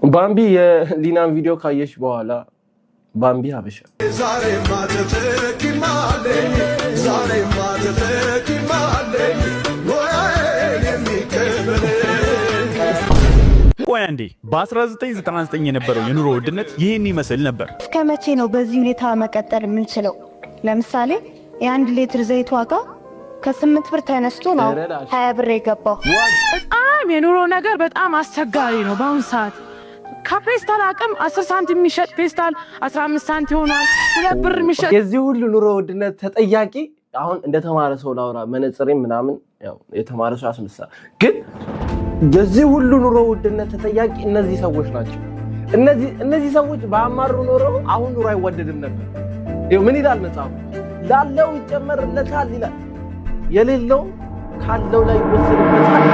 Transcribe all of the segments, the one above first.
ባምቢ የሊናን ቪዲዮ ካየሽ በኋላ ባምቢ ሀበሻ ዛሬ ማተተክ ማለኝ ዛሬ ማተተክ ማለኝ ወይኔ የሚከበል ቆይ አንዴ በ1999 የነበረው የኑሮ ውድነት ይህን ይመስል ነበር። እስከ መቼ ነው በዚህ ሁኔታ መቀጠል የምንችለው? ለምሳሌ የ1 ሊትር ዘይት ዋጋ ከ8 ብር ተነስቶ ነው 20 ብር የገባው። በጣም የኑሮ ነገር በጣም አስቸጋሪ ነው በአሁን ሰዓት። ከፔስታል አቅም 10 ሳንቲም የሚሸጥ ፔስታል 15 ሳንቲም ሆኗል። 2 ብር የሚሸጥ የዚህ ሁሉ ኑሮ ውድነት ተጠያቂ አሁን እንደተማረ ሰው ላውራ መነጽሬም ምናምን ያው የተማረ ሰው ያስመስላል፣ ግን የዚህ ሁሉ ኑሮ ውድነት ተጠያቂ እነዚህ ሰዎች ናቸው። እነዚህ ሰዎች በአማሩ ኑሮ አሁን ኑሮ አይወደድም ነበር። ይኸው ምን ይላል መጽሐፉ? ላለው ይጨመርለታል ይላል፣ የሌለው ካለው ላይ ይወሰድበታል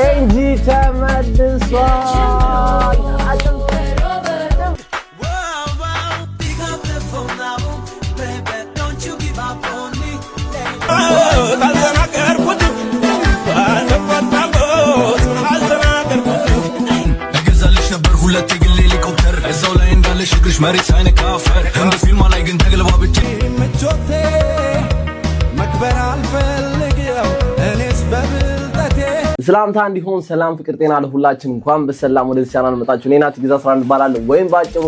እንጂ ተመልሷል። እገዛልሽ ነበር ሁለት የግል ሄሊኮፕተር እዛው ላይ እንዳለሽ እግርሽ መሬት ሳይነካ አፈር እንደ ፊልማ ላይ ግን ተገልባብጬ ምቾቴ መክበር አልፈልግም እኔስ በብልጠቴ። ሰላምታ እንዲሆን ሰላም ፍቅር ጤና ለሁላችን። እንኳን በሰላም ወደዚህ ቻናል መጣችሁ። እኔ ናቲ ግዛ 11 እባላለሁ፣ ወይም ባጭሩ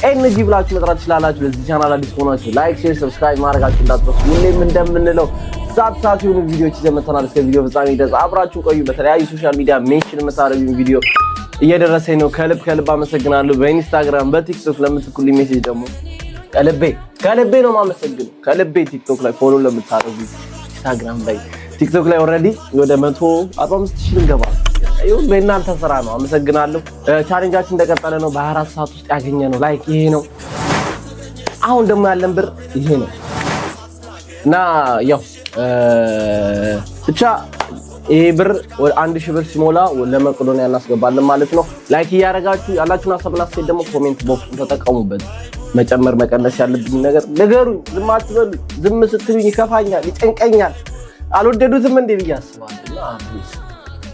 ኤንጂ ብላችሁ መጥራት ትችላላችሁ። ለዚህ ቻናል አዲስ ሆናችሁ ላይክ፣ ሼር፣ ሰብስክራይብ ማድረጋችሁ እንዳትረሱ። ሁሌም እንደምንለው ሳት የሆኑ ቪዲዮዎች ይዘን መጥተናል። እስከ ቪዲዮ ፍጻሜ ድረስ አብራችሁ ቆዩ። በተለያዩ ሶሻል ሚዲያ ሜንሽን የምታደርጉኝ ቪዲዮ እየደረሰኝ ነው። ከልብ አመሰግናለሁ። በኢንስታግራም በቲክቶክ ለምትልኩልኝ ሜሴጅ ደግሞ ከልቤ ነው የማመሰግነው። ከልቤ ቲክቶክ ላይ ፎሎ ለምታደርጉ ኢንስታግራም ላይ ቲክቶክ ላይ ኦልሬዲ ወደ 145,000 ልንገባ ይሁን በእናንተ ስራ ነው። አመሰግናለሁ። ቻሌንጃችን እንደቀጠለ ነው። በ24 ሰዓት ውስጥ ያገኘነው ላይክ ይሄ ነው። አሁን ደግሞ ያለን ብር ይሄ ነው እና ያው ብቻ ይሄ ብር 1000 ብር ሲሞላ ለመቄዶንያ እናስገባለን ማለት ነው። ላይክ እያደረጋችሁ ያላችሁን ሀሳብና አስተያየት ደግሞ ኮሜንት ቦክስ ተጠቀሙበት። መጨመር መቀነስ ያለብኝ ነገር ንገሩኝ። ዝም አትበሉ። ዝም ስትሉኝ ይከፋኛል፣ ይጨንቀኛል። አልወደዱትም እንዴ ብዬ አስባለሁ።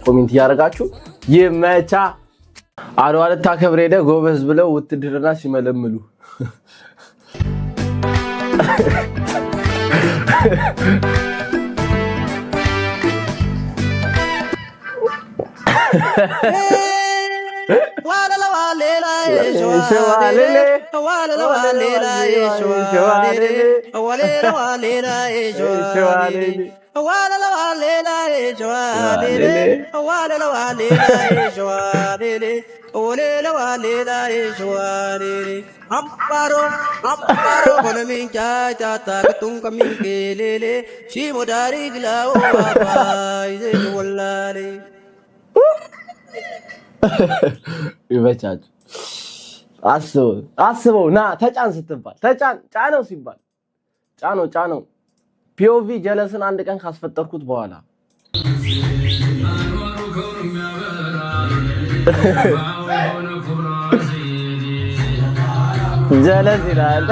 ኮሜንት እያደረጋችሁ ይመቻ። አድዋ ልታከብር ሄደ ጎበዝ ብለው ውትድርና ሲመለምሉ Amparo konomincha chata kutunga mingelele shimodari glao baba ize wallale ይበቻችሁ። አስበው ና ተጫን ስትባል ጫነው ሲባል ጫነው ፒኦቪ ጀለስን አንድ ቀን ካስፈጠርኩት በኋላ ጀለስ ይላል።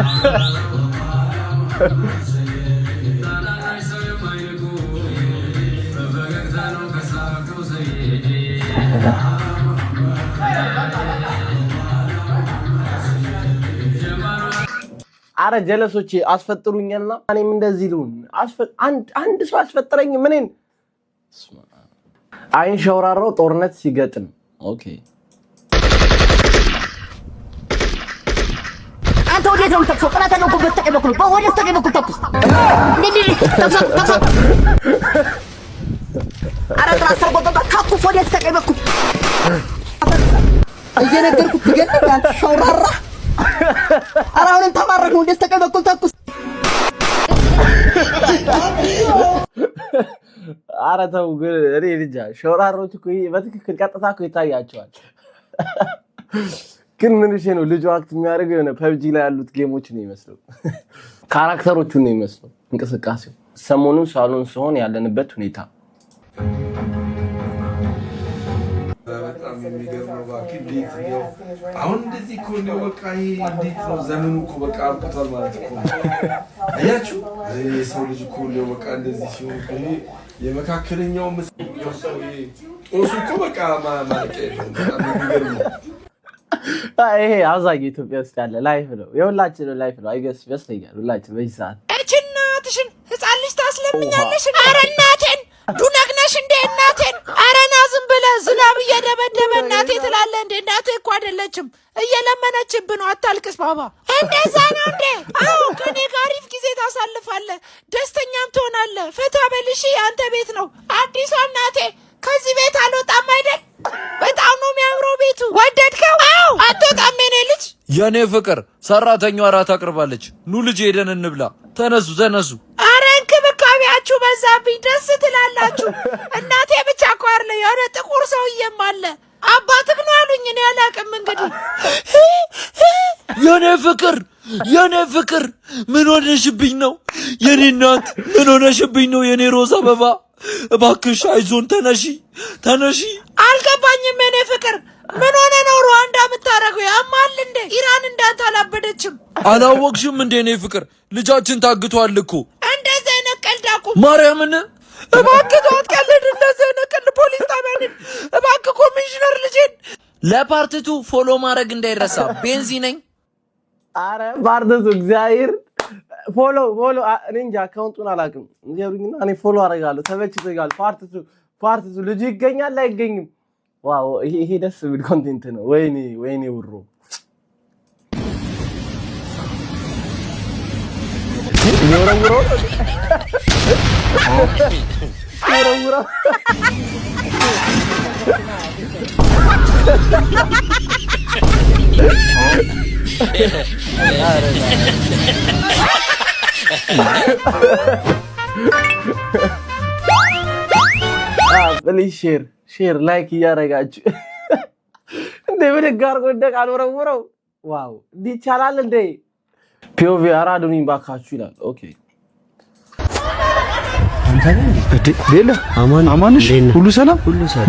አረ ጀለሶች አስፈጥሩኝና እኔም እንደዚህ ልሁን። አንድ ሰው አስፈጥረኝ። ምንን አይን ሸውራራው ጦርነት ሲገጥም ኦኬ አንተ ወዴት ነው የምትተኩሰው? ቀናት ነው እኮ በስተቀኝ በኩል ወዴት በስተቀኝ በኩል ተኩስ። ተኩስ አረ ትራንስፈር ቦታው ተኩስ ወዴት በስተቀኝ በኩል እየነገርኩት ትገኛለህ አንተ ሸውራራ። አረ አሁንም ተማረክ ነው ወዴት በስተቀኝ በኩል ተኩስ። አረ ተው ግን እኔ ልጅ ሸውራሮች እኮ በትክክል ቀጥታ እኮ ይታያቸዋል። ግን ምን እሺ ነው ልጅ አክት የሚያደርገው የሆነ ፐብጂ ላይ ያሉት ጌሞች ነው የሚመስለው። ካራክተሮቹን ነው የሚመስለው እንቅስቃሴው። ሰሞኑን ሳሎን ሲሆን ያለንበት ሁኔታ በጣም የሚገርመው ባኪ እንዴት ነው አሁን እንደዚህ እኮ ነው በቃ ይሄ እንዴት ነው ዘመኑ እኮ በቃ አብቅቷል ማለት እኮ አያችሁ። የሰው ልጅ እኮ ነው በቃ እንደዚህ ሲሆን ይሄ የመካከለኛው ጦሱ በቃ ማለት ይሄ አዛኝ ኢትዮጵያ ውስጥ ያለ ላይፍ ነው የሁላችንም ላይፍ ነው አይገስ ይመስለኛል ሁላችን በዚህ ሰዓት እናትሽን ህፃን ልጅ ታስለምኛለሽ ኧረ እናቴን ዱነግነሽ እንደ እናቴን ኧረ ና ዝም ብለህ ዝናብ እየደበደበ እናቴ ትላለህ እንደ እናትህ እኮ አይደለችም እየለመነችብህ ነው አታልቅስ ባባ እንደዛ ነው እንዴ አዎ ከኔ ጋር አሪፍ ጊዜ ታሳልፋለህ ደስተኛም ትሆናለህ ፈታ በልሽ አንተ ቤት ነው አዲሷ እናቴ ከዚህ ቤት አልወጣም አይደል በጣም ነው የሚያምረው ቤቱ ወደድከው አዎ አትወጣም የኔ ልጅ የኔ ፍቅር ሰራተኛዋ እራት አቅርባለች ኑ ልጅ ሄደን እንብላ ተነሱ አረ እንክብካቤያችሁ በዛብኝ ደስ ትላላችሁ እናቴ ብቻ እኮ አይደለ የሆነ ጥቁር ሰውዬም አለ አባትህ ነው አሉኝ እኔ አላውቅም እንግዲህ የኔ ፍቅር ምን ሆነሽብኝ ነው የኔ እናት ምን ሆነሽብኝ ነው የኔ ሮዝ አበባ እባክሽ አይዞን ተነሺ አልገባኝም የኔ ፍቅር ምን ሆነ ነው ሩዋንዳ የምታረገው ያማል እንዴ ኢራን እንዳንተ አላበደችም አላወቅሽም እንዴ የኔ ፍቅር ልጃችን ታግቷል እኮ እንደዚህ አይነት ቀልድ አቁም ማርያምን እባክህ አትቀልድ እንደዚህ አይነት ቀልድ ፖሊስ ጣቢያን እባክህ ኮሚሽነር ልጄን ለፓርቲቱ ፎሎ ማድረግ እንዳይረሳ ቤንዚ ነኝ አረ ፓርቲቱ እግዚአብሔር ፎሎ እኔ እንጃ አካውንቱን አላውቅም እንጀሩኝና እኔ ፎሎ አደርጋለሁ ተመችቶኛል ፓርቲቱ ልጅ ይገኛል አይገኝም ዋው ይሄ ደስ የሚል ኮንቴንት ነው ወይኔ ውሮ ዮረውሮ ፕሊዝ ሼር ላይክ እያደረጋችሁ እንዴ ምን ጋር ወደቅ አልወረውረው ዋው ዲቻላል እንዴ ፒኦቪ አራዱኝ ባካችሁ ይላል ኦኬ ሌላ አማንሽ ሁሉ ሰላም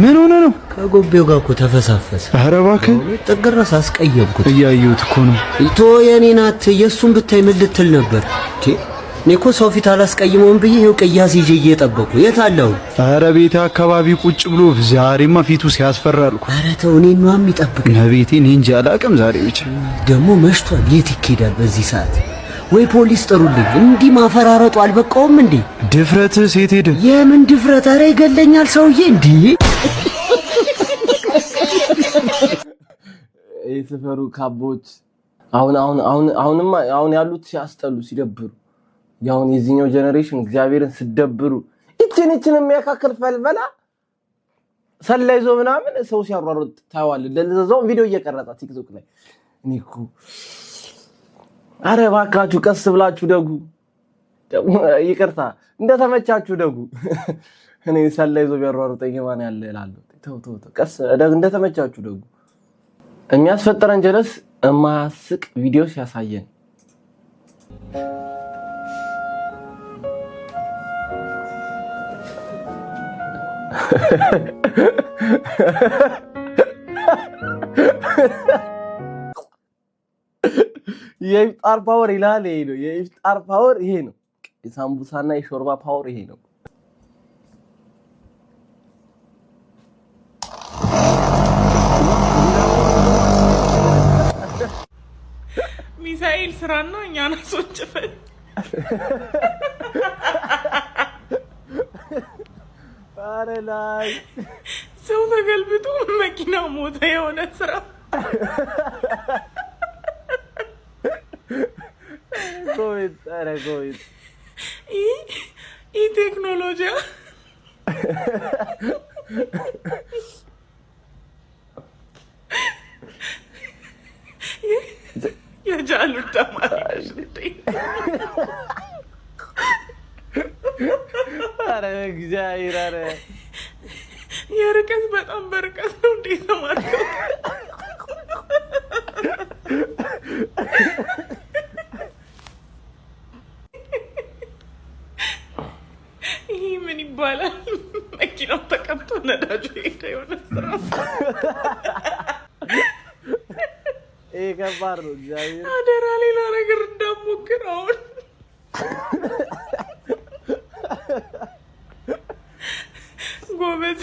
ምን ሆነ ነው ከጎቤው ጋር እኮ ተፈሳፈሰ ኧረ እባክህ ጥግረስ አስቀየምኩት እያየሁት እኮ ነው ኢቶ የኔ ናት የሱን ብታይ ምን ልትል ነበር እኔ እኮ ሰው ፊት አላስቀይመውም ብዬ ይኸው ቅያስ ይዤ እየጠበኩ የት አለው ኧረ ቤቴ አካባቢ ቁጭ ብሎ ዛሬማ ፊቱ ሲያስፈራልኩ ኧረ ተው እኔን ነው የሚጠብቅ ነቤቴ እኔ እንጂ አላውቅም ዛሬ ብቻ ደግሞ መሽቷል የት ይኬዳል በዚህ ሰዓት ወይ ፖሊስ ጥሩልኝ እንዲህ ማፈራረጡ አልበቃውም እንዴ ድፍረት ሴት ሄደ የምን ድፍረት ኧረ ይገለኛል ሰውዬ እንዴ የሰፈሩ ካቦች አሁን ያሉት ሲያስጠሉ ሲደብሩ ያውን የዚህኛው ጄነሬሽን እግዚአብሔርን ሲደብሩ እቺን የሚያካክል ፈልፈላ ሰላይዞ ምናምን ሰው ሲያሯሩጥ ታዋል ለለዛው ቪዲዮ እየቀረጸ ቲክቶክ ላይ እኔኩ አረ ባካችሁ ቀስ ብላችሁ ደጉ ይቅርታ እንደተመቻችሁ ደጉ እኔ ሰላይዞ ቢያሯሩጠኝ ማን ያለ እላለሁ ተው ቀስ እንደተመቻችሁ ደጉ የሚያስፈጠረን ጀለስ የማያስቅ ቪዲዮ ሲያሳየን የኢፍጣር ፓወር ይላል ይሄ ነው የኢፍጣር ፓወር ይሄ ነው የሳምቡሳና የሾርባ ፓወር ይሄ ነው ሚሳኤል ስራና እኛን አስወጭፈን አረ ላይ ሰው ተገልብጦ መኪና ሞተ የሆነ ስራ ጎይት ይህ ቴክኖሎጂ የጃሉ ተማሪዎች አረ እግዚአብሔር አረ የርቀት በጣም በርቀት ነው እንዴ ተማርከው ይሄ ምን ይባላል መኪናው ተቀምጦ ነዳጁ ሄደ የሆነ ስራ ይሄ ከባድ ነው እግዚአብሔር አደራ ሌላ ነገር እንዳሞክር አሁን ጎበዝ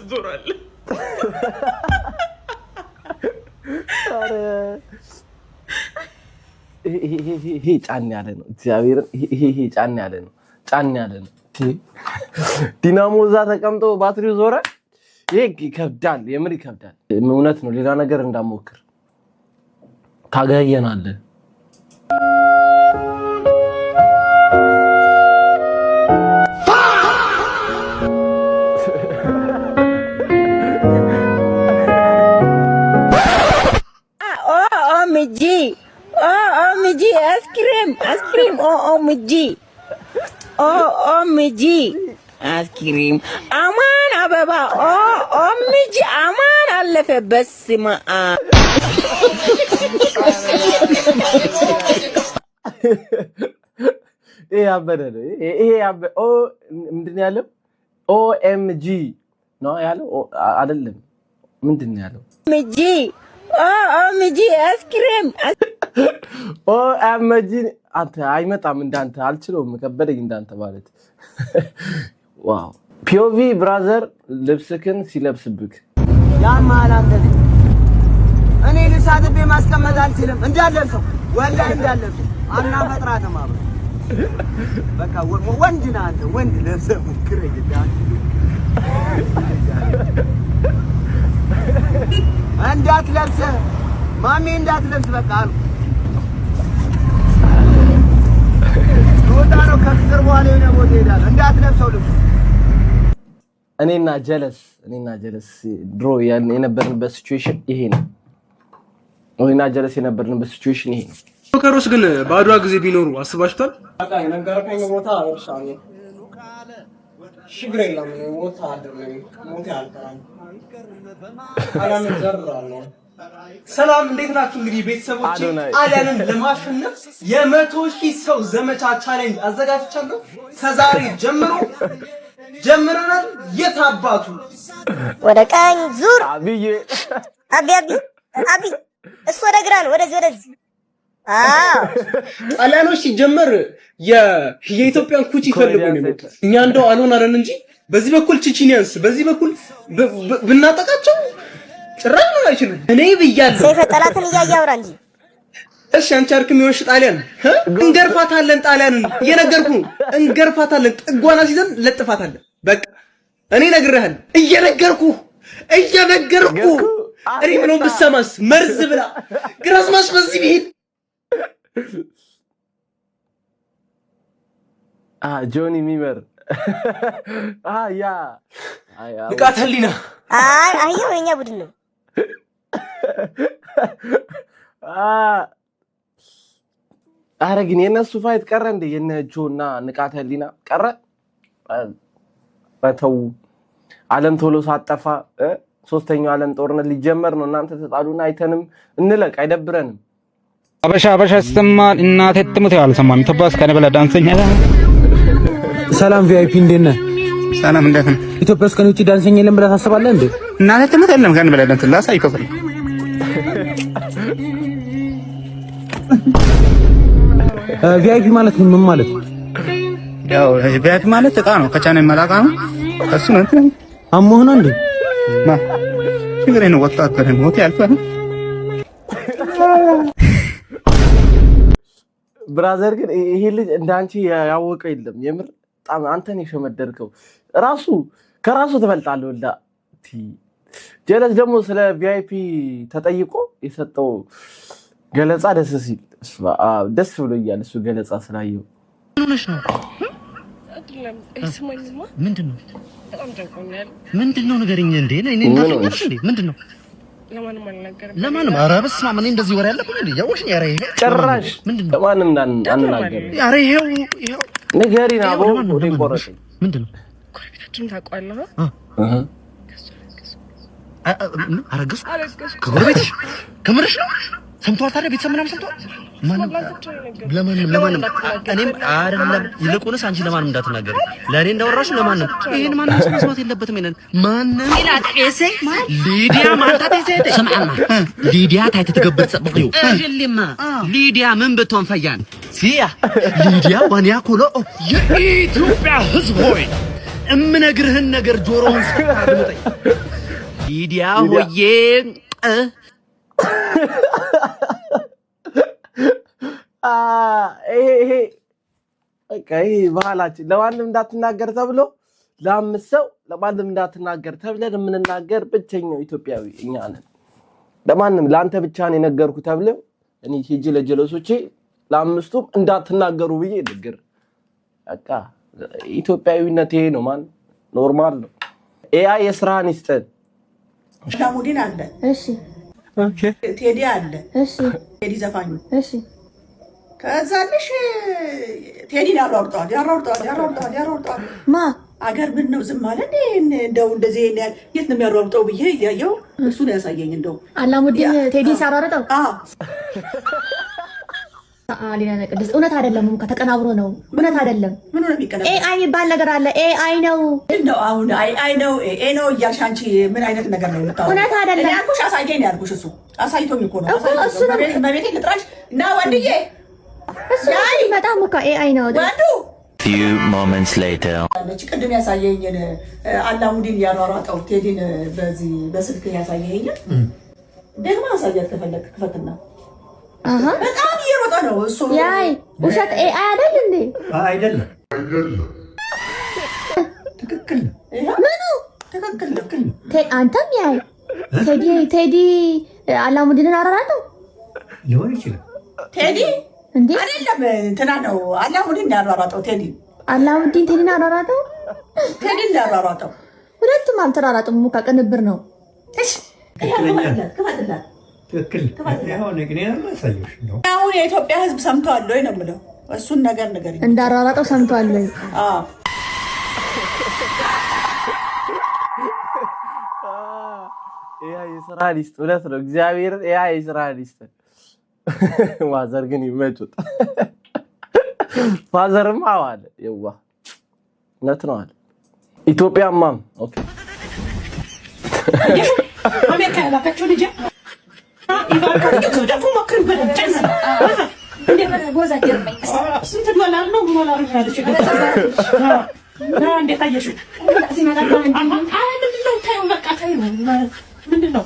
ትዞራለህ? አረ ይሄ ጫን ያለ ነው። እግዚአብሔርን ይሄ ጫን ያለ ነው። ዲናሞ እዛ ተቀምጦ ባትሪው ዞረ። ይሄ ይከብዳል፣ የምር ይከብዳል። እውነት ነው። ሌላ ነገር እንዳሞክር ታገየናለህ። OMG, ice cream, OMG, ice cream. Aman ababa, OMG, aman አለፈ በስመ አብ። ይሄ አበደ ነው። ምንድን ያለው? OMG ነው ያለው አይደለም። ምንድን ያለው? OMG ice cream. OMG አንተ አይመጣም እንዳንተ አልችለውም። ከበደኝ እንዳንተ ማለት። ዋው POV ብራዘር ልብስክን ሲለብስብክ ያማል አንተ እኔ ልሳትቤ ማስቀመጥ አልችልም። እንዳለብሰው ወላሂ እንዳለብሰው አናፈጥራትም አብረን በቃ ወንድ ነህ አንተ ወንድ ለብሰህ ሙክር ይላል እንዳትለብስ ማሜ እንዳትለብስ በቃ አሉ ነው ከፍቅር በኋላ የሆነ ቦታ ሄዳለሁ እንዳትለብሰው ልብስ እኔና ጀለስ ድሮ የነበርንበት ሲቹዌሽን ይሄ ነው። እኔና ጀለስ የነበርንበት ሲቹዌሽን ይሄ ነው። ጆከሮስ ግን ባዷ ጊዜ ቢኖሩ አስባችኋል? በቃ የነገርከኝ ቦታ አርሻኔ ሽግር የለም ሞታ አይደለም ሞታ አልቀራም አላምን ዘራለሁ። ሰላም እንዴት ናችሁ? እንግዲህ ቤተሰቦቼ ጣሊያንን ለማሸነፍ የ100,000 ሰው ዘመቻ ቻሌንጅ አዘጋጅቻለሁ። ከዛሬ ጀምረናል። የት አባቱ ወደ ቀኝ ዙር አቢ እሱ ወደ ግራ ነው። ወደዚህ ጣሊያኖች ሲጀመር የኢትዮጵያን ኩቺ ፈልጉ ነው የሚመጡት። እኛ እንደው አልሆን አለን እንጂ በዚህ በኩል ቺቺኒያንስ በዚህ በኩል ብናጠቃቸው ጭራሽ ነው አይችሉም። እኔ ብያለሁ ሰይፈ ጠላትን እያያወራ እንጂ እሺ አንቺ አርክም ይወሽ ጣሊያን እንገርፋታለን። ጣሊያንን እየነገርኩ እንገርፋታለን። ጥጓና ሲዘን ለጥፋታለን። በቃ እኔ ነግሬሃለሁ። እየነገርኩ እኔ ምንም ብሰማስ መርዝ ብላ ግራስማስ በዚህ ቢሄድ ጆኒ ሚመር ያ ንቃተ ህሊና አየው የኛ ቡድን ነው። አረ ግን የነሱ ፋይት ቀረ እንዴ? የነ ጆና ንቃተ ህሊና ቀረ? በተው ዓለም ቶሎ ሳጠፋ ሶስተኛው ዓለም ጦርነት ሊጀመር ነው። እናንተ ተጣሉና አይተንም እንለቅ፣ አይደብረንም። አበሻ ስትማል እናቴ ትሙት ያልሰማም ተባስ ከነበለ ዳንሰኛ ሰላም ቪአይፒ እንዴት ነህ? ሰላም እንዴት ነህ? ኢትዮጵያ ውስጥ ከኔ ውጪ ዳንሰኛ የለም ብለህ ታስባለህ እንዴ? እናቴ ትሙት የለም ከነበለ ዳንስ ላሳይ ከፈል ቪአይፒ ማለት ምን ማለት ነው? ያው ቪአይፒ ማለት እቃ ነው፣ ከቻይና የሚመጣ ነው። እሱ ነው እንትን አሞህ ነው እንዴ? ችግር ነው። ወጣት በደም ሞት ያልፋል። ብራዘር ግን ይሄ ልጅ እንዳንቺ ያወቀው የለም። የምር በጣም አንተን የሸመደርከው ከራሱ ትበልጣለህ። ወላ ጀለስ ደግሞ ስለ ቪአይፒ ተጠይቆ የሰጠው ገለጻ ደስ ሲል ደስ ብሎኛል። እሱ ገለጻ ስላየው ምንድነው ንገረኝ እንዴ? ምንድነው? ለማንም ኧረ በስመ አብ እኔ እንደዚህ ወሬ ያለብኝ እንዴ? ያወሽኝ ኧረ ይሄ ጭራሽ ለማንም አንናገር። ኧረ ይሄው ንገሪና አቦ ወደ ቆረጠኝ። ምንድነው? ጎረቤታችን ታውቀዋለህ? አረገዝኩ ከጎረቤትሽ ከምርሽ ነው? ሰምቷል ታዲያ? ቤተሰብ ምናምን ሰምቷል? ለማንም እኔም አይደለም። ይልቁንስ አንቺ ለማንም እንዳትናገሪ። ለእኔ እንዳወራሽ ለማንም ይሄን ማንም መስማት የለበትም። ይሄን ማንም ሊዲያ ማንታት ይዘደ ሰማማ ሊዲያ ታይተ ተገበር ጽብቂው እልማ ሊዲያ ምን ብትሆን ፈያን ሲያ ሊዲያ ዋንያ ኮሎ የኢትዮጵያ ሕዝብ ሆይ እምነግርህን ነገር ጆሮህን ሰጣድምጠኝ። ሊዲያ ሆዬ ይሄ ባህላችን ለማንም እንዳትናገር ተብሎ ለአምስት ሰው ለማንም እንዳትናገር ተብለን የምንናገር ብቸኛው ኢትዮጵያዊ እኛ ነን። ለማንም ለአንተ ብቻ ነው የነገርኩ ተብሎ እኔ ሂጂ ለጀለሶቼ ለአምስቱም እንዳትናገሩ ብዬ ንግር በቃ ኢትዮጵያዊነት ይሄ ነው። ማን ኖርማል ነው። ኤአይ የስራን ይስጠን። ዳሙዲን አለ። እሺ ኦኬ። ቴዲ አለ። እሺ ቴዲ ዘፋኙ። እሺ ከዛልሽ ቴዲን ያሯሩጠዋል። ማ አገር ምን ነው ዝም አለ እንደው እንደዚህ የት ነው የሚያሯሩጠው ብዬ እያየው እሱ ነው ያሳየኝ። እንደው አላሙዲን ቴዲ ሲያሯሩጠው አሊና ቅድስት እውነት አይደለም። ከተቀናብሮ ነው። እውነት አይደለም። ምን ነው የሚቀናብረው? ኤአይ የሚባል ነገር አለ። ኤአይ ነው እንደው አሁን አይ ነው ኤ ነው እያልሽ አንቺ ምን አይነት ነገር ነው የምታወራው? እውነት አይደለም ያልኩሽ አሳየኝ ያልኩሽ እሱ አሳይቶኝ እኮ ነው። እሱ ነው በቤቴ ልጥራሽ እና ወንድዬ እሱ በጣም እኮ ኤአይ ነው ወንዱ few moments later ቅድም ያሳየኝን አላሙዲን ያሯሯጠው ቴዲን በዚህ በስልክ ያሳየኝ ደግሞ አሳያት ከፈለክ ክፈትና በጣም እየሮጠ ነው እሱ። ያይ ውሸት ኤአይ አይደል እንዴ? አይደለም ትክክል ምኑ ትክክል አንተም ያይ ቴዲ አላሙዲንን አሯሯጠው ሊሆን ይችላል። ቴዲ እንዴ አይደለም እንትና ነው አላሙዲን ያሯሯጠው ቴዲ አላሙዲን ቴዲን አሯሯጠው ቴዲን ያሯሯጠው ሁለቱም አልተሯሯጡም። ሙካ ቅንብር ነው። እሺ ትክክል አሁን የኢትዮጵያ ሕዝብ ሰምቷል ወይ ነው የምለው። እሱን ነገር እንዳሯሯጠው ሰምቷል ወይ? አዎ ኤአይ የስራ ሊስት እውነት ነው። እግዚአብሔር ኤአይ የስራ ሊስት ማዘር ግን ይመጩት ፋዘርም አዋለ የዋ እውነት ነው አለ ኢትዮጵያ ማም ኦኬ አሜሪካ ያላከችው ልጅ ይባርካችሁ ሞክር በደንብ እንዴ በቦዛ ገርመኝ ስንት ዶላር ነው ዶላር ያለች ነው እንዴ ታየሽ ሲመጣ ምንድነው ታዩ በቃ ታዩ ምንድነው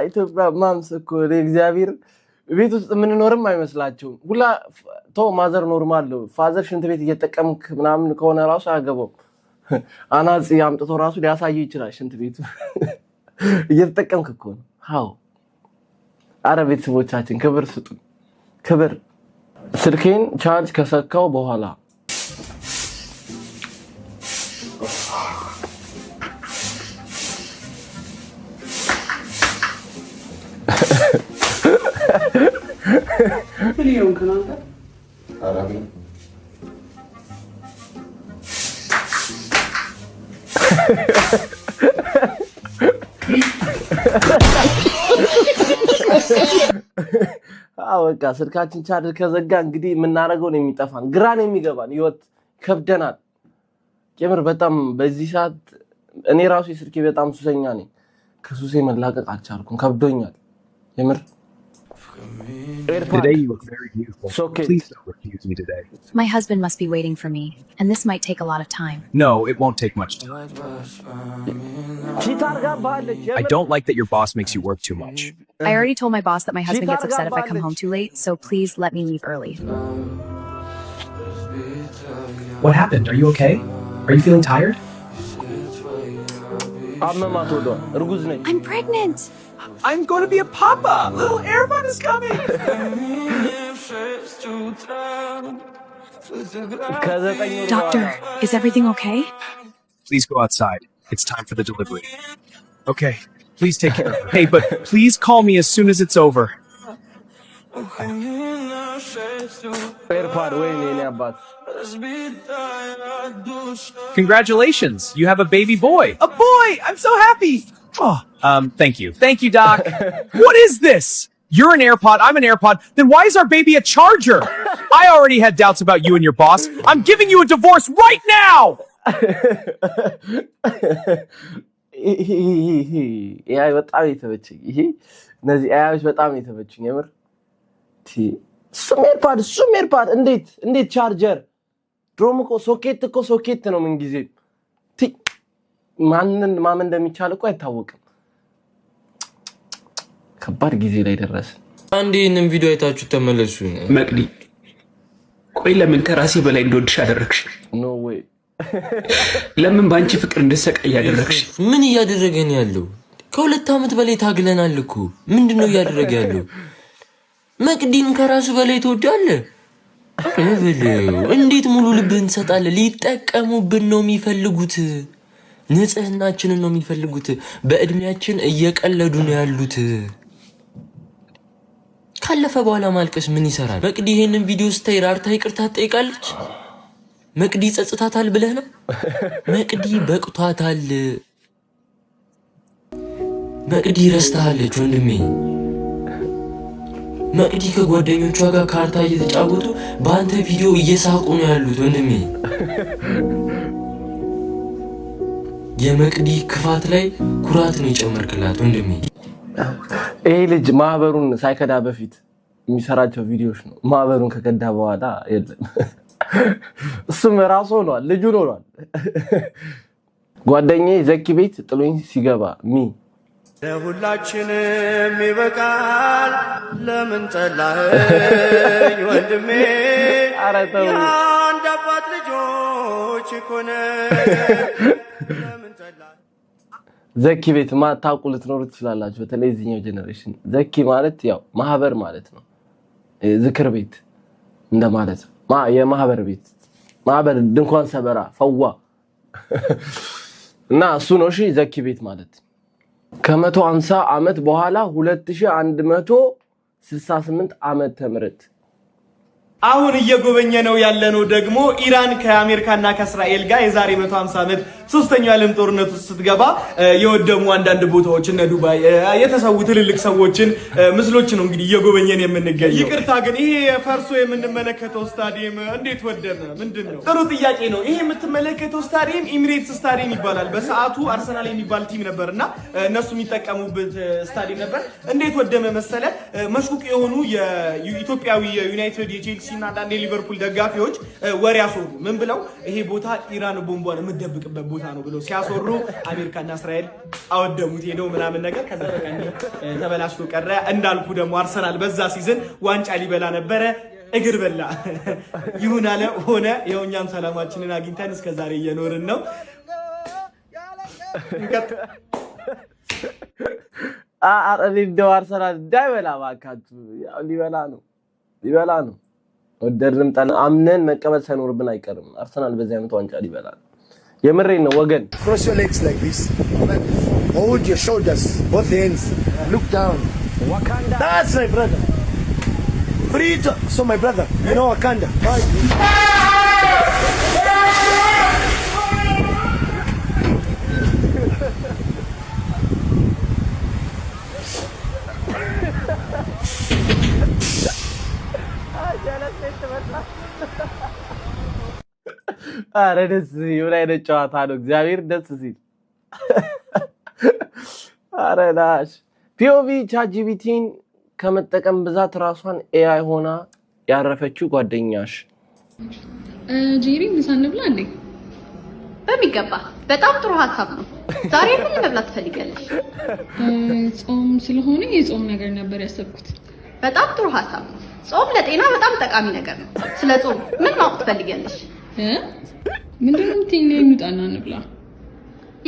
ኢትዮጵያ ማምስ እኮ እግዚአብሔር ቤት ውስጥ የምንኖርም አይመስላቸውም ሁላ ቶ ማዘር ኖርማል ነው። ፋዘር ሽንት ቤት እየተጠቀምክ ምናምን ከሆነ ራሱ አያገባውም። አናጺ አምጥቶ ራሱ ሊያሳየው ይችላል። ሽንት ቤቱ እየተጠቀምክ እኮ ነው። ሃው አረ ቤተሰቦቻችን ክብር ስጡ። ክብር ስልኬን ቻርጅ ከሰካው በኋላ ምን ከናንተ አራቢ በቃ ስልካችን ቻርጅ ከዘጋ እንግዲህ የምናደርገው ነው የሚጠፋን፣ ግራን የሚገባን ህይወት ከብደናል። የምር በጣም በዚህ ሰዓት እኔ ራሱ የስልኬ በጣም ሱሰኛ ነኝ። ከሱሴ መላቀቅ አልቻልኩም፣ ከብዶኛል የምር። Today you look very beautiful. Please don't refuse me today. My husband must be waiting for me, and this might take a lot of time. No, it won't take much time. I don't like that your boss makes you work too much. I already told my boss that my husband gets upset if I come home too late, so please let me leave early. What happened? Are you okay? Are you feeling tired? I'm pregnant. I'm going to be a papa. Little AirPod is coming. Doctor, is everything okay? Please go outside. It's time for the delivery. Okay, please take care. Hey, but please call me as soon as it's over. Congratulations, you have a baby boy. A boy! I'm so happy. Oh, thank you. Thank you, Doc. What is this? You're an AirPod, I'm an AirPod. Then why is our baby a charger? I already had doubts about you and your boss. I'm giving you a divorce right now! AI በጣም የተመቸኝ ይሄ እነዚህ AIዎች በጣም የተመቸኝ የምር። ሱም ኤርፓድ እንዴት ቻርጀር ድሮም እኮ ሶኬት ነው ምን ጊዜ ማንን ማመን እንደሚቻል እኮ አይታወቅም። ከባድ ጊዜ ላይ ደረሰ። አንዴ እነም ቪዲዮ አይታችሁ ተመለሱ። መቅዲ ቆይ ለምን ከራሴ በላይ እንደወድሽ አደረግሽ? ኖ ዌይ ለምን ባንቺ ፍቅር እንደሰቀይ ያደረግሽ? ምን እያደረገን ያለው? ከ2 ዓመት በላይ ታግለናል እኮ። ምንድነው እያደረገ ያለው? መቅዲን ከራሱ በላይ ትወዳለህ? እንዴት ሙሉ ልብህን ትሰጣለህ? ሊጠቀሙብን ነው የሚፈልጉት። ንጽህናችንን ነው የሚፈልጉት። በእድሜያችን እየቀለዱ ነው ያሉት። ካለፈ በኋላ ማልቀስ ምን ይሰራል? መቅዲ ይሄንን ቪዲዮ ስታይ ራርታ ይቅርታ ትጠይቃለች? መቅዲ ጸጽታታል ብለህ ነው? መቅዲ በቅቷታል። መቅዲ ረስተሃለች ወንድሜ። መቅዲ ከጓደኞቿ ጋር ካርታ እየተጫወቱ በአንተ ቪዲዮ እየሳቁ ነው ያሉት ወንድሜ። የመቅዲ ክፋት ላይ ኩራት ነው የጨመርክላት ወንድሜ። ይሄ ልጅ ማህበሩን ሳይከዳ በፊት የሚሰራቸው ቪዲዮዎች ነው። ማህበሩን ከከዳ በኋላ የለም። እሱም ራሱ ሆኗል፣ ልጁ ሆኗል። ጓደኛዬ ዘኪ ቤት ጥሎኝ ሲገባ ለሁላችንም ይበቃል። ለምን ጠላኸኝ ወንድሜ? የአንድ አባት ልጆች እኮ ነን። ዘኪ ቤት ማታውቁ ልትኖሩ ትችላላችሁ። በተለይ እዚህኛው ጄነሬሽን ዘኪ ማለት ያው ማህበር ማለት ነው። ዝክር ቤት እንደማለት ነው። የማህበር ቤት ማህበር ድንኳን ሰበራ ፈዋ እና እሱ ነው። እሺ ዘኪ ቤት ማለት ከ150 ዓመት በኋላ 2168 ዓመተ ምህረት አሁን እየጎበኘ ነው ያለነው ደግሞ ኢራን ከአሜሪካና ከእስራኤል ጋር የዛሬ 150 ዓመት ሶስተኛው ዓለም ጦርነት ውስጥ ስትገባ የወደሙ አንዳንድ ቦታዎች እነ ዱባይ የተሰዉ ትልልቅ ሰዎችን ምስሎች ነው እንግዲህ እየጎበኘን የምንገኘው። ይቅርታ ግን ይሄ ፈርሶ የምንመለከተው ስታዲየም እንዴት ወደመ? ምንድነው? ጥሩ ጥያቄ ነው። ይሄ የምትመለከተው ስታዲየም ኤሚሬትስ ስታዲየም ይባላል። በሰዓቱ አርሰናል የሚባል ቲም ነበርና እነሱ የሚጠቀሙበት ስታዲየም ነበር። እንዴት ወደመ መሰለ? መሽቁቅ የሆኑ የኢትዮጵያዊ የዩናይትድ የቼልሲ እና አንዳንድ የሊቨርፑል ደጋፊዎች ወሬ ያስወሩ። ምን ብለው? ይሄ ቦታ ኢራን ቦምቧን የምትደብቅበት ቦታ ነው ብለው ሲያስወሩ አሜሪካና እስራኤል አወደሙት ሄደው ምናምን ነገር። ከዛ በቃ ተበላሽቶ ቀረ። እንዳልኩ ደግሞ አርሰናል በዛ ሲዝን ዋንጫ ሊበላ ነበረ፣ እግር በላ። ይሁን አለ ሆነ። ይኸው እኛም ሰላማችንን አግኝተን እስከዛሬ እየኖርን ነው። እንደው አርሰናል እንዳይበላ እባካችሁ። ያው ሊበላ ነው። ወደድንም ጠላ አምነን መቀበል ሳይኖርብን አይቀርም። አርሰናል በዚህ ዓመት ዋንጫ ሊበላ ነው። የምሬን ነው ወገን። Cross your legs like this. Hold your shoulders, both hands. Look down. Wakanda. That's my brother. Free. So my brother, you know Wakanda. አረ ደስ ይሁን አይነት ጨዋታ ነው። እግዚአብሔር ደስ ሲል አረ ላሽ ፒኦቪ ቻትጂፒቲን ከመጠቀም ብዛት ራሷን ኤአይ ሆና ያረፈችው ጓደኛሽ ጄሪ ምሳ እንብላ እንዴ? በሚገባ በጣም ጥሩ ሀሳብ ነው። ዛሬ ምን መብላት ትፈልጊያለሽ? ጾም ስለሆነ የጾም ነገር ነበር ያሰብኩት። በጣም ጥሩ ሀሳብ ነው። ጾም ለጤና በጣም ጠቃሚ ነገር ነው። ስለ ጾም ምን ማወቅ ትፈልጊያለሽ? ምንድነው የምትይኝ? እንውጣና እንብላ።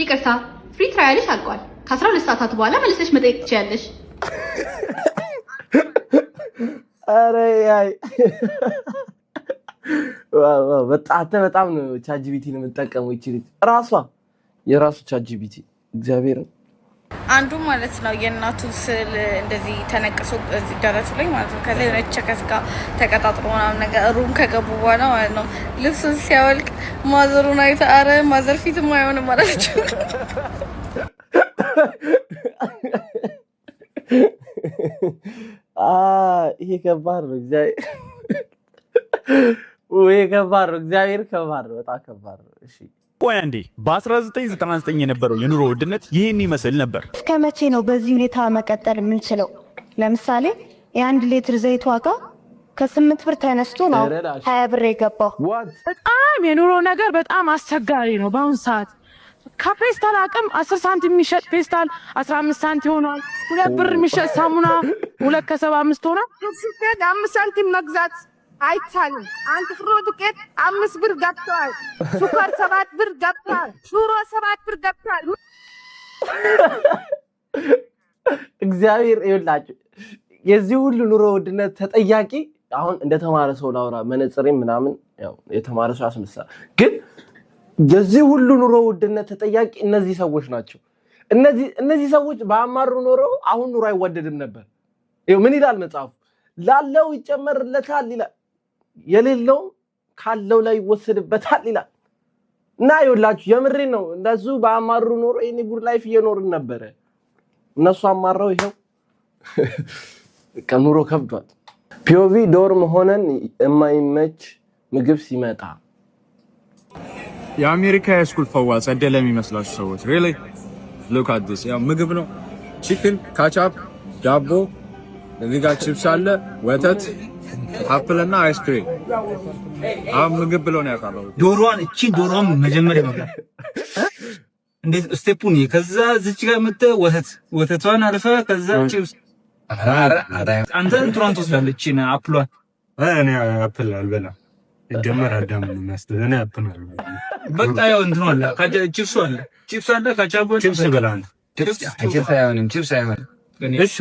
ይቅርታ ፍሪ ትራያልሽ አልቋል። ከ12 ሰዓታት በኋላ መልሰሽ መጠየቅ ትችያለሽ። አረ ያይ በጣም ነው ቻትጂፒቲን የምጠቀመው። ይችላል ራሷ የራሱ ቻትጂፒቲ እግዚአብሔርን አንዱ ማለት ነው የእናቱ ስል እንደዚህ ተነቅሶ እዚህ ደረቱ ላይ ማለት ነው። ከላይ ነጭ ከስጋ ተቀጣጥሮ ምናምን ነገር ሩም ከገቡ በኋላ ማለት ነው ልብሱን ሲያወልቅ ማዘሩን አይተ አረ ማዘር ፊትም አይሆንም ማለት ነው። ይሄ ከባድ ነው። እግዚአብሔር ከባድ ነው። በጣም ከባድ ነው። እሺ ቆይ አንዴ በ1999 የነበረው የኑሮ ውድነት ይሄን ይመስል ነበር። እስከ መቼ ነው በዚህ ሁኔታ መቀጠል የምንችለው? ለምሳሌ የ1 ሊትር ዘይት ዋጋ ከ8 ብር ተነስቶ ነው 20 ብር የገባው። በጣም የኑሮ ነገር በጣም አስቸጋሪ ነው በአሁን ሰዓት። ከፔስታል አቅም 10 ሳንቲም የሚሸጥ ፔስታል 15 ሳንቲም ሆኗል። 2 ብር የሚሸጥ ሳሙና 2.75 ሆኗል። 5 ሳንቲም መግዛት አይቻልም። አንድ ፍሮ ዱቄት 5 ብር ገብቷል። ሱካር 7 ብር ገብቷል። ሹሮ 7 ብር ገብቷል። እግዚአብሔር ይወላችሁ የዚህ ሁሉ ኑሮ ውድነት ተጠያቂ አሁን እንደተማረ ሰው ላውራ መነጽሬም ምናምን ያው የተማረ ሰው ያስመስላል ግን የዚህ ሁሉ ኑሮ ውድነት ተጠያቂ እነዚህ ሰዎች ናቸው። እነዚህ ሰዎች በአማሩ ኑሮ አሁን ኑሮ አይወደድም ነበር። ይኸው ምን ይላል መጽሐፉ? ላለው ይጨመርለታል ይላል፣ የሌለው ካለው ላይ ይወሰድበታል ይላል። እና ይኸውላችሁ የምሬን ነው። እንደሱ በአማሩ ኑሮ እኔ ጉድ ላይፍ እየኖርን ነበር። እነሱ አማራው ይሄው ከኑሮ ከብዷል። ፒኦቪ ዶርም ሆነን የማይመች ምግብ ሲመጣ የአሜሪካ ሃይስኩል ፈዋስ አይደለ የሚመስላችሁ ሰዎች ሪሊ ሉክ አት ዲስ ያው ምግብ ነው። ቺክን፣ ካቻፕ፣ ዳቦ፣ እዚህ ጋር ቺፕስ አለ፣ ወተት፣ አፕል እና አይስክሪም። አሁን ምግብ ብለው ነው ያቀረቡት። ዶሮዋን መጀመሪያ መብላት እንዴት ስቴፑን ከዛ እዚች ጋር መተ ወተቷን አልፈ ከዛ ቺፕስ አንተ እንትሯን ትወስዳለች እና አፕሏን እኔ አፕል አልበላም ጀመር አዳም ነው የሚያስተዘነ አፕል አልበላም። በቃ ያው እንትኑ አለ ቺፕስ አለ ካቻቦ ቺፕስ በላን ቺፕስ አይሆንም። እሺ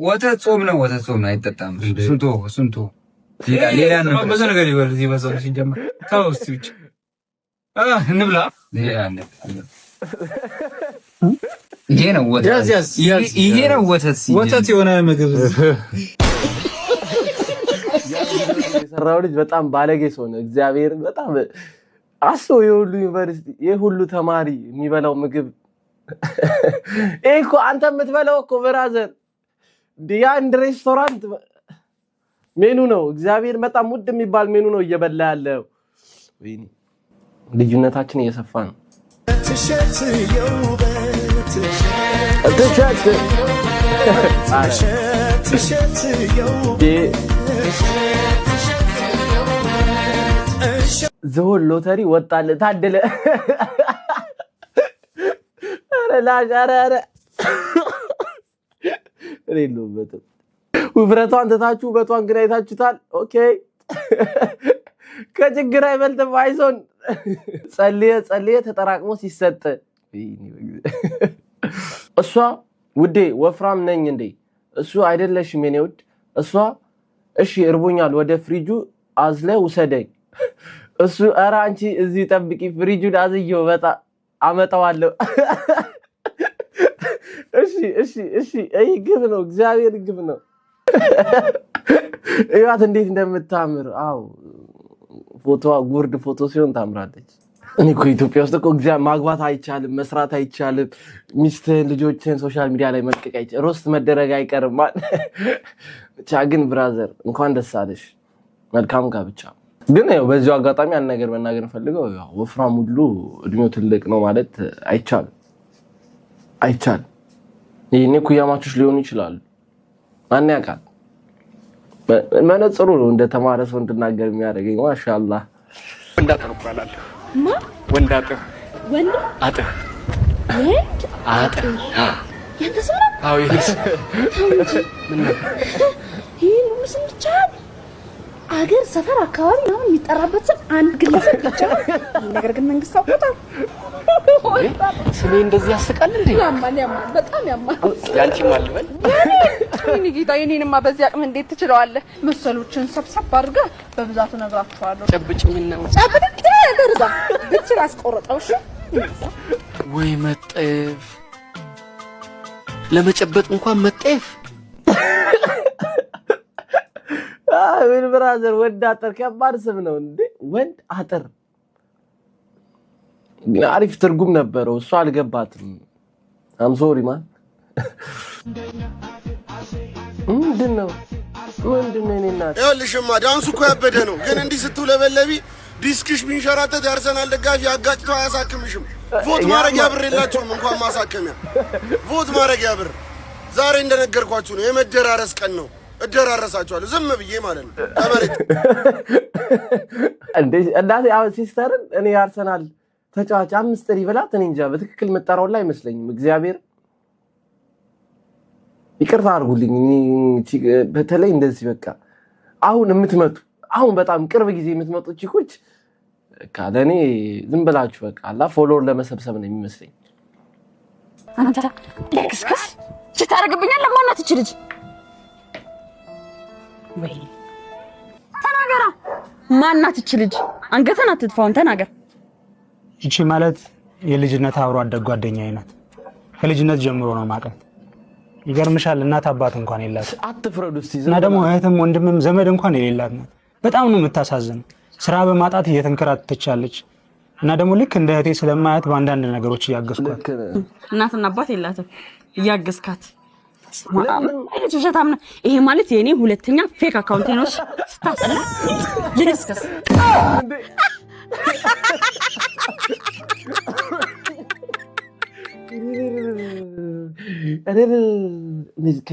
ወተት ጾም ነው አይጠጣም። ስንቶ ሌላ ነው ብዙ ነገር ይበል እዚህ በዛው ሲጀምር ታው እስቲ ብቻ እንብላ። ይሄ ነው ወተት የሆነ ምግብ የሰራው ልጅ በጣም ባለጌ ሰው ነው። እግዚአብሔር በጣም አስቶ የሁሉ ዩኒቨርሲቲ የሁሉ ተማሪ የሚበላው ምግብ እኮ አንተ የምትበላው እኮ ብራዘር የአንድ ሬስቶራንት ሜኑ ነው። እግዚአብሔር በጣም ውድ የሚባል ሜኑ ነው እየበላ ያለው። ልዩነታችን እየሰፋ ነው። ዝሆን ሎተሪ ወጣለ ታደለ። ኧረ ሬሎበት ውፍረቷን ተታችሁ ውበቷን ግን አይታችሁታል። ኦኬ ከችግር አይበልጥም። አይዞን ጸልየ ተጠራቅሞ ሲሰጥ እሷ ውዴ ወፍራም ነኝ እንዴ? እሱ አይደለሽም የኔ ውድ። እሷ እሺ እርቦኛል ወደ ፍሪጁ አዝለ ውሰደኝ። እሱ ኧረ አንቺ እዚህ ጠብቂ ፍሪጁን አዝየው በጣም አመጣዋለሁ። እሺ አይ ግብ ነው እግዚአብሔር ግብ ነው። እያት እንዴት እንደምታምር አው ፎቶዋ ጉርድ ፎቶ ሲሆን ታምራለች። እኔ እኮ ኢትዮጵያ ውስጥ እኮ እግዚአብሔር ማግባት አይቻልም፣ መስራት አይቻልም፣ ሚስትህን ልጆችን ሶሻል ሚዲያ ላይ መልቀቅ አይቻልም፣ ሮስት መደረግ አይቀርም። ብቻ ግን ብራዘር እንኳን ደስ አለሽ፣ መልካም ጋብቻ። ግን ያው በዚሁ አጋጣሚ አንድ ነገር መናገር ፈልገው ያው ወፍራም ሁሉ እድሜው ትልቅ ነው ማለት አይቻልም። ይሄኔ ኩያማቾች ሊሆኑ ይችላሉ፣ ማን ያውቃል? መነጽሩ ነው እንደተማረ ሰው እንድናገር የሚያደርገኝ። ማሻአላህ ወንዳጥር ይባላል። ወንዳጥር አጥር ያንተ ሰው ነው? አዎ ይሄስ ይሄን ምስል ብቻ አገር ሰፈር አካባቢ ነው የሚጠራበት ስም አንድ ግለሰብ ብቻ። ነገር ግን መንግስት አውቆታል። ስሜ እንደዚህ ያስቃል እንዴ? ያማል በጣም ያማል። ያንቺ ማልበል እኔ ጌታ የኔንማ በዚህ አቅም እንዴት ትችለዋለህ? መሰሎችን ሰብሰብ አድርገህ በብዛቱ ነግራችኋለሁ። ጨብጭኝና ጨብጭ ደርዛ ብቻ አስቆርጠው። እሺ ወይ መጠፍ ለመጨበጥ እንኳን መጠፍ ምን ብራዘር ወንድ አጥር ከባድ ስም ነው እንዴ? ወንድ አጥር አሪፍ ትርጉም ነበረው፣ እሱ አልገባትም። አም ሶሪ ማን ምንድነው እኔና ይኸውልሽማ ዳንሱ እኮ ያበደ ነው፣ ግን እንዲህ ስትውለበለቢ ዲስክሽ ቢንሸራተት ያርሰናል ደጋፊ አጋጭቶ አያሳክምሽም። ቮት ማረጊያ ብር የላችሁም እንኳን ማሳከሚያ። ቮት ማረጊያ ብር ዛሬ እንደነገርኳችሁ ነው፣ የመደራረስ ቀን ነው። እደራረሳቸዋለሁ ዝም ብዬ ማለት ነው ተመረጥ እንዴ እናቴ አሁን ሲስተርን እኔ አርሰናል ተጫዋች 5 ጥሪ ብላት እኔ እንጃ በትክክል መጣራው ላይ አይመስለኝም እግዚአብሔር ይቅርታ አድርጉልኝ በተለይ እንደዚህ በቃ አሁን የምትመጡ አሁን በጣም ቅርብ ጊዜ የምትመጡ ቺኮች ካለኔ ዝም ብላችሁ በቃ አላ ፎሎወር ለመሰብሰብ ነው የሚመስለኝ አንተ ለክስክስ ታረግብኛል ለማናት እቺ ልጅ ወይ ተናገራ ማናት እቺ ልጅ አንገተን አትጥፋውን ተናገር እቺ ማለት የልጅነት አብሮ አደግ ጓደኛዬ ናት ከልጅነት ጀምሮ ነው ማቀት ይገርምሻል እናት አባት እንኳን የላት አትፍረዱ እስቲ እና ደግሞ እህትም ወንድምም ዘመድ እንኳን የሌላት ናት በጣም ነው የምታሳዝነው ስራ በማጣት እየተንከራተተቻለች እና ደግሞ ልክ እንደ እህቴ ስለማያት በአንዳንድ ነገሮች ያገስኳት እናትና አባት የላትም ያገስካት ማለት ውሸታም ነው ይሄ ማለት የኔ ሁለተኛ ፌክ አካውንት ነው ስታስጠላ ልንስከስ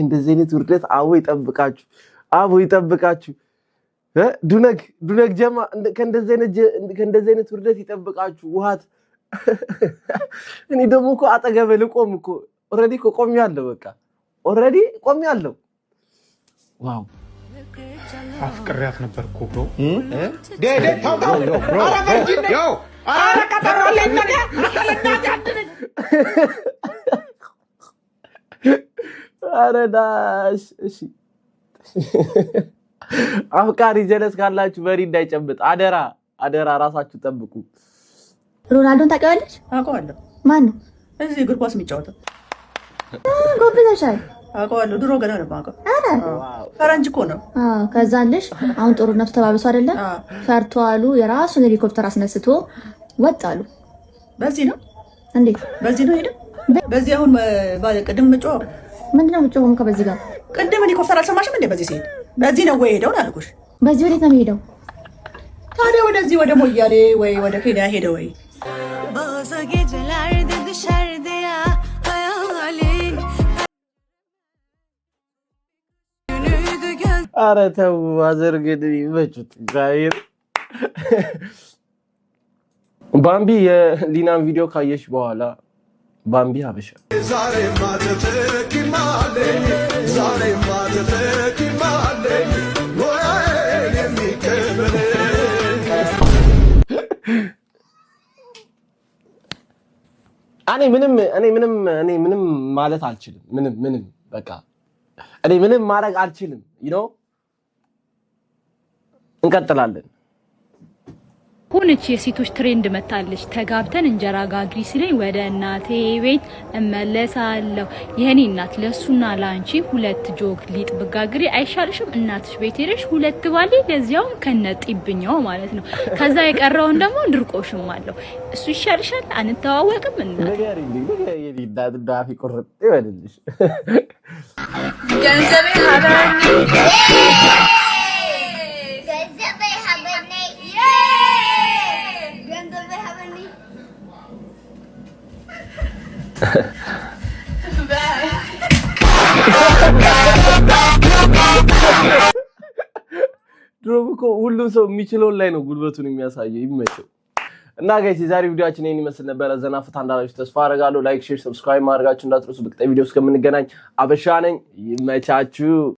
እንደዚህ አይነት ውርደት አቦ ይጠብቃችሁ ዱነግ ጀማ ከእንደዚህ አይነት ውርደት ይጠብቃችሁ ውሃት እኔ ደግሞ እኮ አጠገበ ልቆም እኮ ኦሬዲ እኮ ቆሜያለሁ በቃ ኦሬዲ ቆሜያለሁ ዋው አፍቅሪያት ነበር እኮ ብሮ አረ ቀጠሮ አለኝ ነገር አረዳሽ እሺ አፍቃሪ ጀለስ ካላችሁ በሪ እንዳይጨብጥ አደራ ራሳችሁ ጠብቁ ሮናልዶን ታውቂዋለሽ አውቀዋለሁ ማን ነው እዚህ እግር ኳስ የሚጫወተው ጎብዘሻል አውቀዋለሁ ድሮ ገና ነው ባውቀው ፈረንጅ እኮ ነው ከዛልሽ አሁን ጦርነቱ ተባብሶ አይደለ ፈርቷሉ የራሱን ሄሊኮፕተር አስነስቶ ወጣሉ በዚህ ነው እንዴት በዚህ ነው ሄደ በዚህ አሁን ቅድም መጫወው ምንድነው መጫወው ከበዚህ ጋር ቅድም ሄሊኮፕተር አልሰማሽም እንዴ በዚህ ሲሄድ በዚህ ነው ወይ ሄደው አልኩሽ በዚህ ወዴት ነው የሚሄደው ታዲያ ወደዚህ ወደ ሞያሌ ወይ ወደ ኬንያ ሄደ ወይ አረ ተው አዘርገድ ይመቹት ዛይር ባምቢ የሊናን ቪዲዮ ካየሽ በኋላ ባምቢ ሀበሻ ዛሬ ማተፈኪማለኝ ወይ የሚከበለ እኔ ምንም ማለት አልችልም ምንም በቃ እኔ ምንም ማድረግ አልችልም እንቀጥላለን ሆነች የሴቶች ትሬንድ መጣለች ተጋብተን እንጀራ ጋግሪ ሲለኝ ወደ እናቴ ቤት እመለሳለሁ የኔ እናት ለሱና ላንቺ 2 ጆግ ሊጥ በጋግሪ አይሻልሽም እናትሽ ቤት ሄደሽ 2 ባሊ ለዚያው ከነጥብኛው ማለት ነው ከዛ የቀረውን ደግሞ ድርቆሽም አለው እሱ ይሻልሻል አንተዋወቅም እና ነገር ይዳድ ዳፊ ቁርጥ ይወድልሽ ገንዘቤ ሀበኒ ድሮም እኮ ሁሉም ሰው የሚችለው ላይ ነው ጉልበቱን የሚያሳየው ይመቸው እና ጋይስ የዛሬ ቪዲዮአችን ይሄን ይመስል ነበር ዘና ፈታ እንዳላችሁ ተስፋ አደርጋለሁ ላይክ ሼር ሰብስክራይብ ማድረጋችሁ እንዳትረሱ በቀጣይ ቪዲዮ እስከምንገናኝ አበሻ ነኝ ይመቻችሁ